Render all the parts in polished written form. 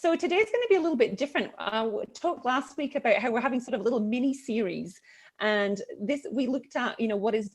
So today's going to be a little bit different. We talked last week about how we're having sort of a little mini series, and this we looked at, what is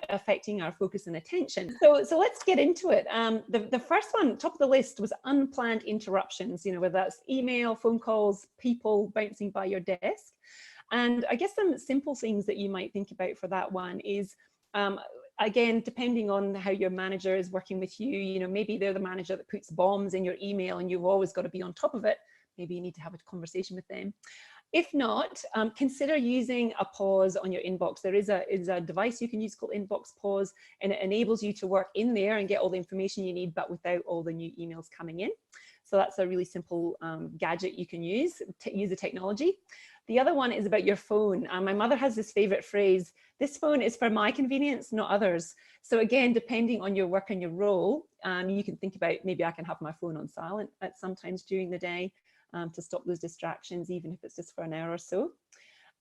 affecting our focus and attention. So let's get into it. The first one, top of the list, was unplanned interruptions. Whether that's email, phone calls, people bouncing by your desk. And I guess some simple things that you might think about for that one is, again, depending on how your manager is working with you, maybe they're the manager that puts bombs in your email and you've always got to be on top of it. Maybe you need to have a conversation with them. If not, consider using a pause on your inbox. There is a device you can use called Inbox Pause, and it enables you to work in there and get all the information you need, but without all the new emails coming in. So that's a really simple gadget you can use the technology. The other one is about your phone. My mother has this favorite phrase, "This phone is for my convenience, not others." So again, depending on your work and your role, you can think about, maybe I can have my phone on silent at sometimes during the day to stop those distractions, even if it's just for an hour or so.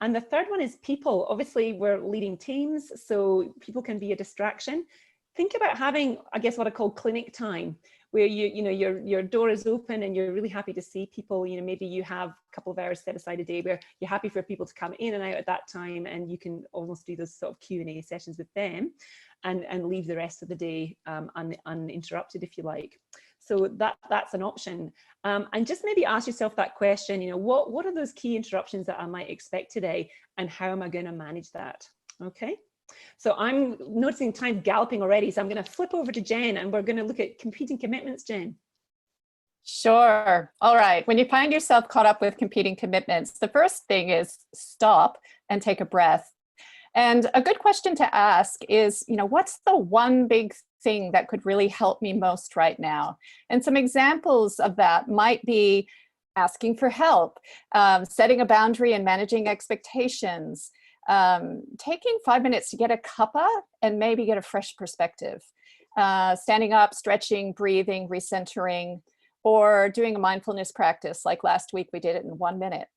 And the third one is people. Obviously, we're leading teams, so people can be a distraction. Think about having, I guess, what I call clinic time, where your door is open and you're really happy to see people. Maybe you have a couple of hours set aside a day where you're happy for people to come in and out at that time, and you can almost do those sort of Q&A sessions with them, and leave the rest of the day uninterrupted, if you like. So that's an option. And just maybe ask yourself that question, what are those key interruptions that I might expect today, and how am I going to manage that? Okay. So I'm noticing time galloping already, so I'm going to flip over to Jen, and we're going to look at competing commitments. Jen. Sure. All right. When you find yourself caught up with competing commitments, the first thing is stop and take a breath. And a good question to ask is, what's the one big thing that could really help me most right now? And some examples of that might be asking for help, setting a boundary and managing expectations, taking 5 minutes to get a cuppa and maybe get a fresh perspective, standing up, stretching, breathing, recentering, or doing a mindfulness practice like last week we did it in 1 minute.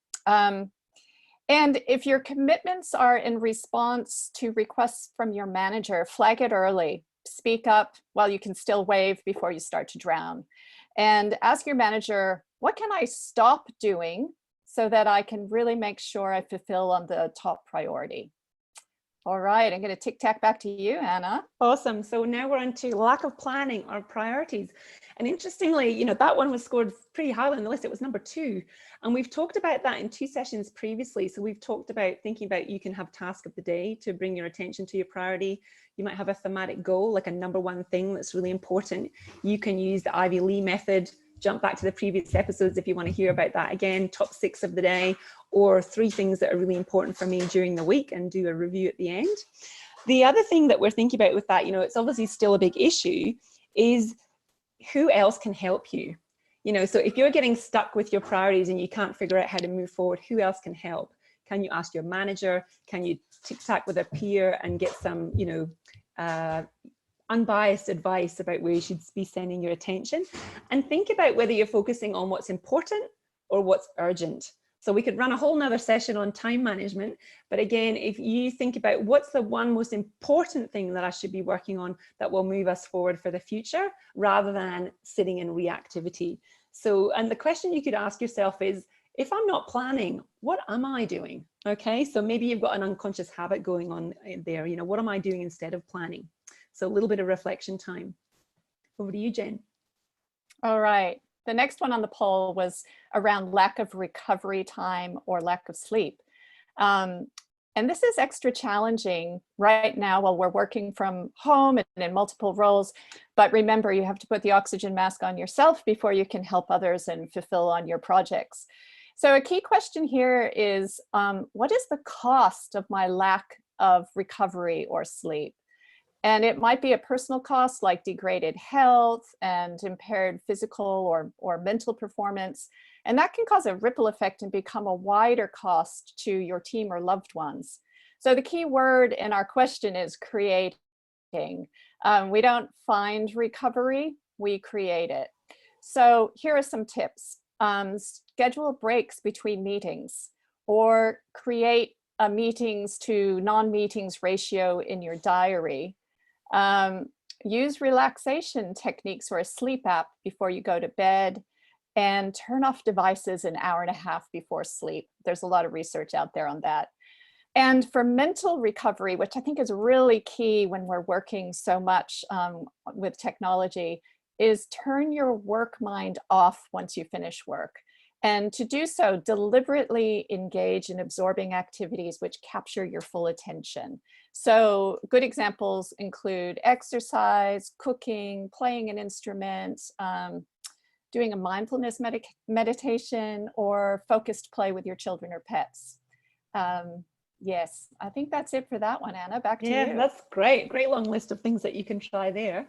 And if your commitments are in response to requests from your manager, flag it early. Speak up while you can still wave before you start to drown. And ask your manager, what can I stop doing so that I can really make sure I fulfill on the top priority? All right, I'm going to tic-tac back to you, Anna. Awesome. So now we're on to lack of planning or priorities. And interestingly, that one was scored pretty highly on the list. It was number 2. And we've talked about that in 2 sessions previously. So we've talked about thinking about, you can have task of the day to bring your attention to your priority. You might have a thematic goal, like a number 1 thing that's really important. You can use the Ivy Lee method. Jump back to the previous episodes if you want to hear about that again, top 6 of the day, or 3 things that are really important for me during the week, and do a review at the end. The other thing that we're thinking about with that, it's obviously still a big issue, is who else can help you? So if you're getting stuck with your priorities and you can't figure out how to move forward, who else can help? Can you ask your manager? Can you tic-tac with a peer and get some, unbiased advice about where you should be sending your attention? And think about whether you're focusing on what's important or what's urgent. So we could run a whole nother session on time management. But again, if you think about what's the one most important thing that I should be working on that will move us forward for the future, rather than sitting in reactivity. So, and the question you could ask yourself is, if I'm not planning, what am I doing? Okay, so maybe you've got an unconscious habit going on there. What am I doing instead of planning? So a little bit of reflection time. Over to you, Jen. All right. The next one on the poll was around lack of recovery time or lack of sleep. And this is extra challenging right now while we're working from home and in multiple roles. But remember, you have to put the oxygen mask on yourself before you can help others and fulfill on your projects. So a key question here is, what is the cost of my lack of recovery or sleep? And it might be a personal cost like degraded health and impaired physical or mental performance. And that can cause a ripple effect and become a wider cost to your team or loved ones. So the key word in our question is creating. We don't find recovery, we create it. So here are some tips. Schedule breaks between meetings, or create a meetings to non-meetings ratio in your diary. Use relaxation techniques or a sleep app before you go to bed. and turn off devices an hour and a half before sleep. There's a lot of research out there on that. And for mental recovery, which I think is really key when we're working so much with technology, is turn your work mind off once you finish work. And to do so, deliberately engage in absorbing activities which capture your full attention. So good examples include exercise, cooking, playing an instrument, doing a mindfulness meditation, or focused play with your children or pets. Yes, I think that's it for that one, Anna. Back to you. Yeah, that's great. Great long list of things that you can try there.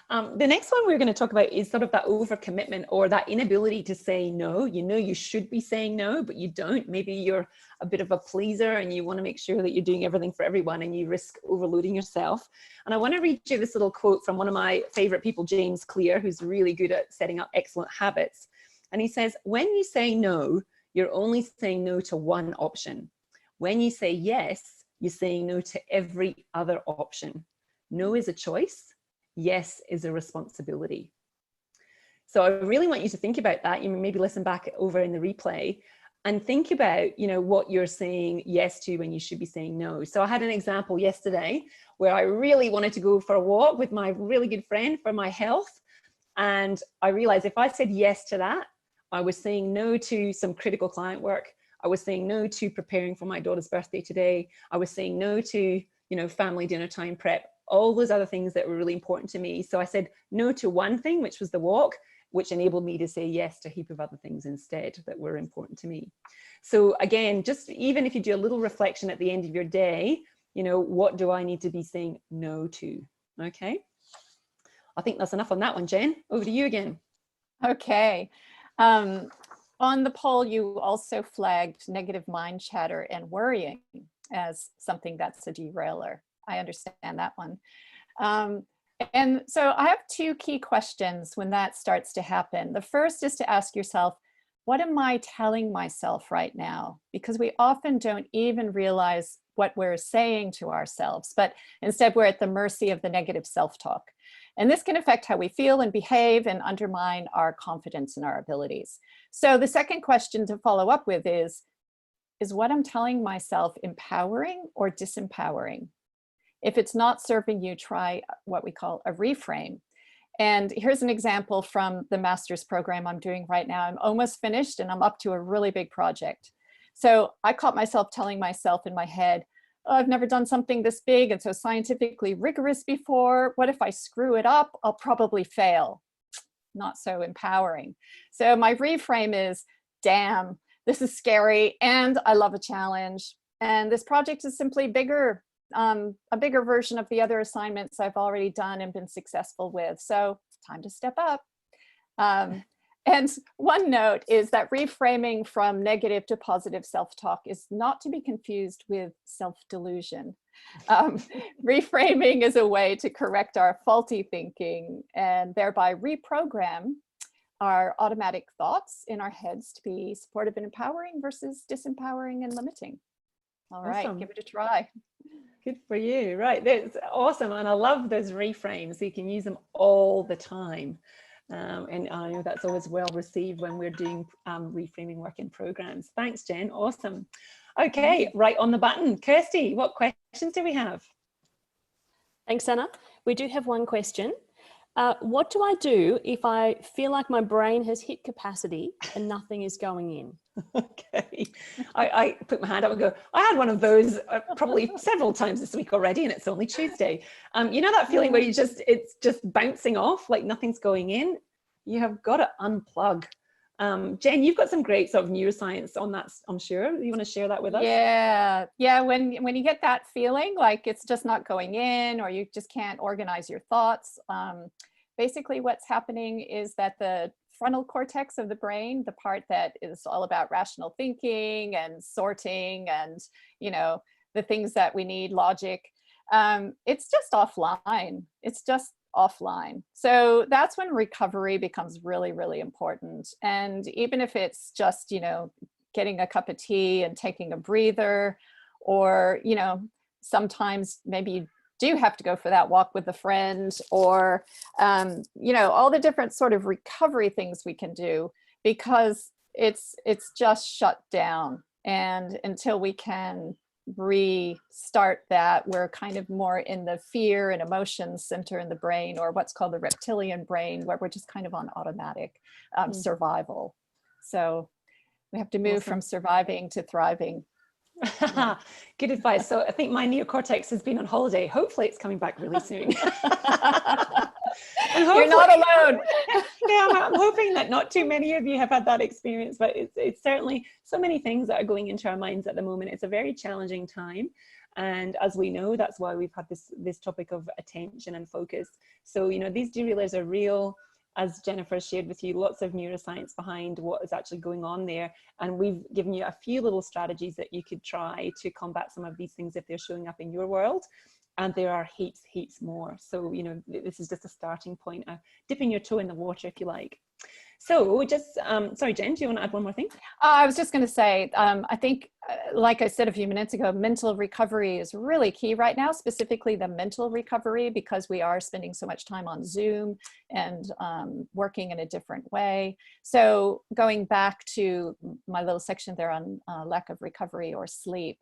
The next one we're going to talk about is sort of that overcommitment, or that inability to say no. You know you should be saying no, but you don't. Maybe you're a bit of a pleaser and you want to make sure that you're doing everything for everyone, and you risk overloading yourself. And I want to read you this little quote from one of my favorite people, James Clear, who's really good at setting up excellent habits. And he says, when you say no, you're only saying no to one option. When you say yes, you're saying no to every other option. No is a choice. Yes is a responsibility. So I really want you to think about that. You maybe listen back over in the replay and think about, what you're saying yes to when you should be saying no. So I had an example yesterday where I really wanted to go for a walk with my really good friend for my health. And I realized if I said yes to that, I was saying no to some critical client work. I was saying no to preparing for my daughter's birthday today. I was saying no to, family dinner time prep, all those other things that were really important to me. So I said no to one thing, which was the walk, which enabled me to say yes to a heap of other things instead that were important to me. So again, just even if you do a little reflection at the end of your day, what do I need to be saying no to? Okay. I think that's enough on that one, Jen. Over to you again. Okay. On the poll, you also flagged negative mind chatter and worrying as something that's a derailer. I understand that one. And so I have two key questions when that starts to happen. The first is to ask yourself, what am I telling myself right now? Because we often don't even realize what we're saying to ourselves, but instead we're at the mercy of the negative self-talk. And this can affect how we feel and behave and undermine our confidence in our abilities. So the second question to follow up with is what I'm telling myself empowering or disempowering? If it's not serving you, try what we call a reframe. And here's an example from the master's program I'm doing right now. I'm almost finished and I'm up to a really big project. So I caught myself telling myself in my head, oh, I've never done something this big and so scientifically rigorous before. What if I screw it up? I'll probably fail. Not so empowering. So my reframe is, damn, this is scary and I love a challenge. And this project is simply bigger, a bigger version of the other assignments I've already done and been successful with. So it's time to step up. And one note is that reframing from negative to positive self-talk is not to be confused with self-delusion. Reframing is a way to correct our faulty thinking and thereby reprogram our automatic thoughts in our heads to be supportive and empowering versus disempowering and limiting. All right, awesome. Give it a try. Good for you. Right, that's awesome. And I love those reframes. So you can use them all the time. And I know that's always well received when we're doing reframing work in programs. Thanks, Jen. Awesome. Okay, right on the button. Kirsty, what questions do we have? Thanks, Anna. We do have one question. What do I do if I feel like my brain has hit capacity and nothing is going in? Okay, I put my hand up and go, I had one of those probably several times this week already, and it's only Tuesday. You know that feeling where it's just bouncing off, like nothing's going in? You have got to unplug. Jen, you've got some great sort of neuroscience on that, I'm sure. You want to share that with us? Yeah. When you get that feeling like it's just not going in, or you just can't organize your thoughts, basically what's happening is that the frontal cortex of the brain, the part that is all about rational thinking and sorting and, the things that we need, logic, it's just offline. It's just offline. So that's when recovery becomes really, really important. And even if it's just, getting a cup of tea and taking a breather, or, sometimes maybe you do have to go for that walk with a friend, or, all the different sort of recovery things we can do. because it's just shut down. And until we can restart that, we're kind of more in the fear and emotions center in the brain, or what's called the reptilian brain, where we're just kind of on automatic survival. So we have to move from surviving to thriving. Good advice. So I think my neocortex has been on holiday. Hopefully it's coming back really soon. You're not alone. Yeah, I'm hoping that not too many of you have had that experience, but it's certainly so many things that are going into our minds at the moment. It's a very challenging time. And as we know, that's why we've had this topic of attention and focus. So, you know, these derailers are real. As Jennifer shared with you, lots of neuroscience behind what is actually going on there. And we've given you a few little strategies that you could try to combat some of these things if they're showing up in your world. And there are heaps more. So, you know, this is just a starting point, dipping your toe in the water, if you like. So just, sorry, Jen, do you want to add one more thing? I was just going to say, I think, like I said a few minutes ago, mental recovery is really key right now, specifically the mental recovery, because we are spending so much time on Zoom and working in a different way. So going back to my little section there on lack of recovery or sleep,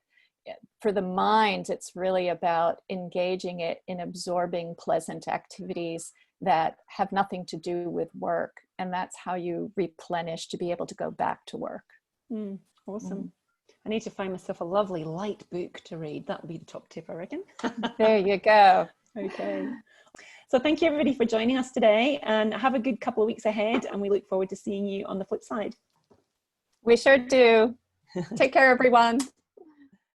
for the mind, it's really about engaging it in absorbing pleasant activities that have nothing to do with work. And that's how you replenish to be able to go back to work. Awesome. I need to find myself a lovely light book to read. That would be the top tip, I reckon. There you go. Okay. So thank you everybody for joining us today, and have a good couple of weeks ahead. And we look forward to seeing you on the flip side. We sure do. Take care, everyone.